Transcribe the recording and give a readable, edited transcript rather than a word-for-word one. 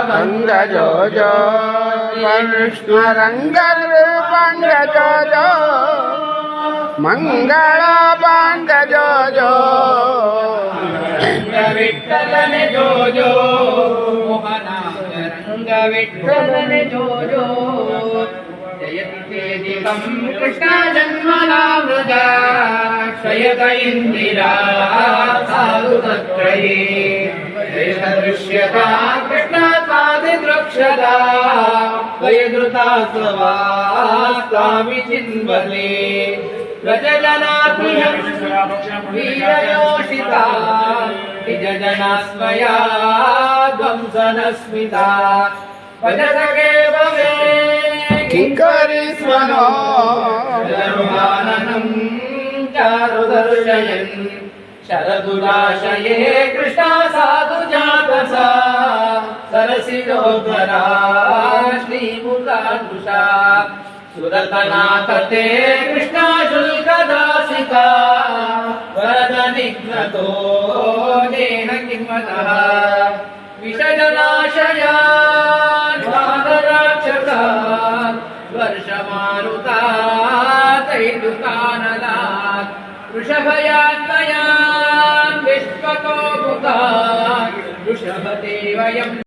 पंगजो जो कृष्ण पंगजो जो मंगल पंगजो जो विठ्ठलने जो जो मोहनांग विठ्ठलने जो जो जयति चेदिकं कृष्ण जन्मनामृता शयत इंदिरा साधु तत्रये जयत दृश्यता कृष्ण साधिद्रक्षता वयदृता स्वास्तामि चिन्वते व्रजजनात्मयं वीरयोषिता निजजनास्मया ध्वंसनस्मिता भजतगेव मे किंकरी स्वनो धर्माननं चारुदर्शयन् शरदुलाशये कृष्णा साधु जातसा सरसिरोधरा श्रीमुखादृशा सुरतनाथते कृष्णा शुल्कदासिका वरदनिघ्नतो येन किंवतः विषजनाशया राक्षसा वर्षमारुता तैदुकाननात् वृषभयात्मयान् विश्वतो मुखात् वृषभते वयम्